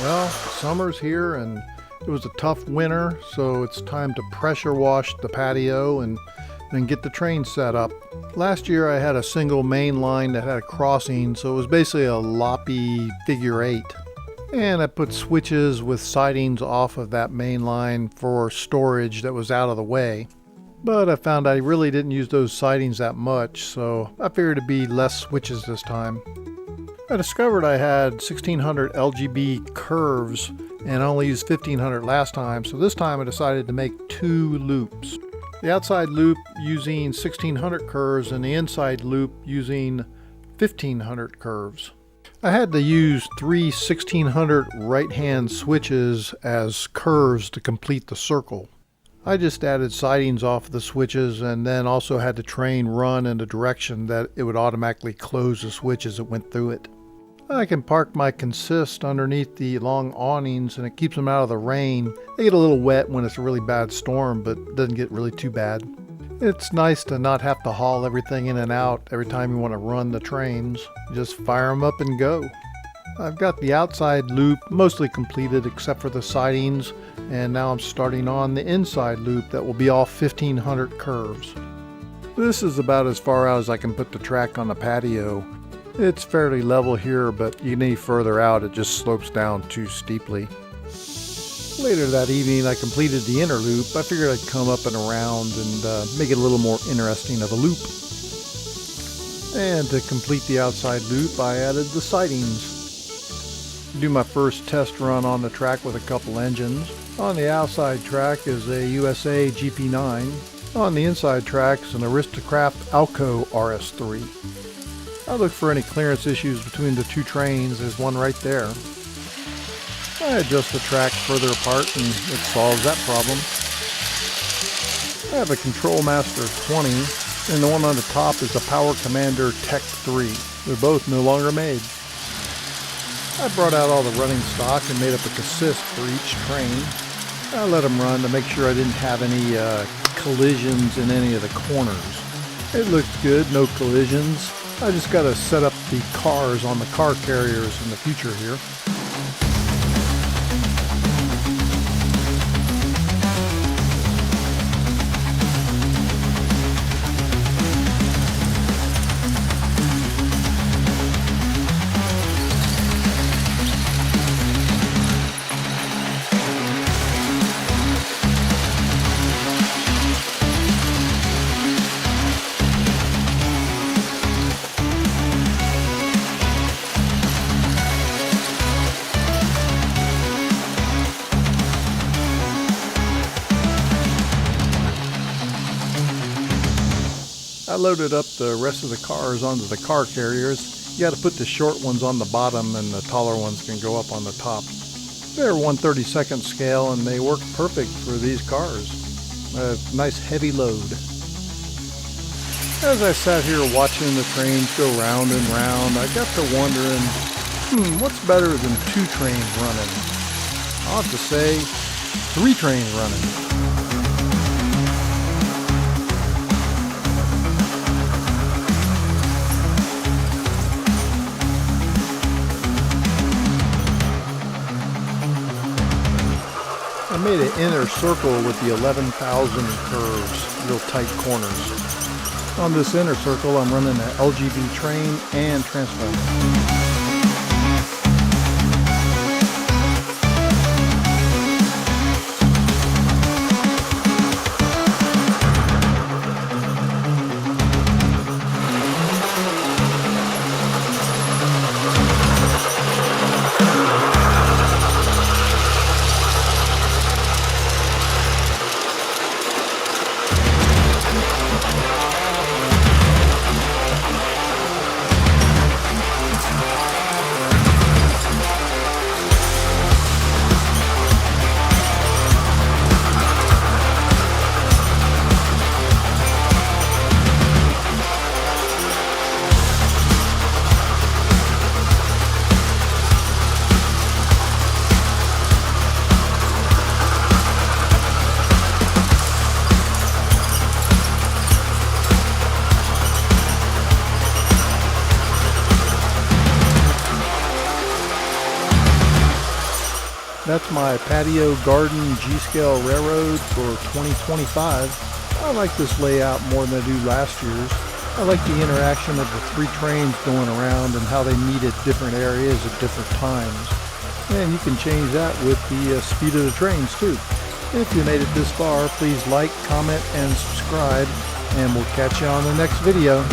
Well, summer's here and it was a tough winter, so it's time to pressure wash the patio and then get the train set up. Last year I had a single main line that had a crossing, so it was basically a loppy figure eight. And I put switches with sidings off of that main line for storage that was out of the way. But I found I really didn't use those sidings that much, so I figured it'd be less switches this time. I discovered I had 1600 LGB curves and I only used 1500 last time, so this time I decided to make two loops. The outside loop using 1600 curves and the inside loop using 1500 curves. I had to use three 1600 right-hand switches as curves to complete the circle. I just added sidings off the switches and then also had the train run in the direction that it would automatically close the switch as it went through it. I can park my consist underneath the long awnings and it keeps them out of the rain. They get a little wet when it's a really bad storm, but it doesn't get really too bad. It's nice to not have to haul everything in and out every time you want to run the trains. Just fire them up and go. I've got the outside loop mostly completed except for the sidings, and now I'm starting on the inside loop that will be all 1500 curves. This is about as far out as I can put the track on the patio. It's fairly level here, but any further out it just slopes down too steeply. Later that evening I completed the inner loop. I figured I'd come up and around and make it a little more interesting of a loop. And to complete the outside loop I added the sidings. Do my first test run on the track with a couple engines. On the outside track is a USA GP9. On the inside track is an Aristocraft Alco RS3. I looked for any clearance issues between the two trains. There's one right there. I adjust the track further apart and it solves that problem. I have a Control Master 20 and the one on the top is a Power Commander Tech 3. They're both no longer made. I brought out all the running stock and made up a consist for each train. I let them run to make sure I didn't have any collisions in any of the corners. It looked good, no collisions. I just got to set up the cars on the car carriers in the future here. I loaded up the rest of the cars onto the car carriers. You got to put the short ones on the bottom and the taller ones can go up on the top. They're 1/32 scale and they work perfect for these cars. A nice heavy load. As I sat here watching the trains go round and round, I got to wondering, what's better than two trains running? I'll have to say, three trains running. I made an inner circle with the 11,000 curves, real tight corners. On this inner circle I'm running an LGB train and transformer. That's my Patio Garden G-Scale Railroad for 2025. I like this layout more than I do last year's. I like the interaction of the 3 trains going around and how they meet at different areas at different times. And you can change that with the speed of the trains too. If you made it this far, please like, comment, and subscribe, and we'll catch you on the next video.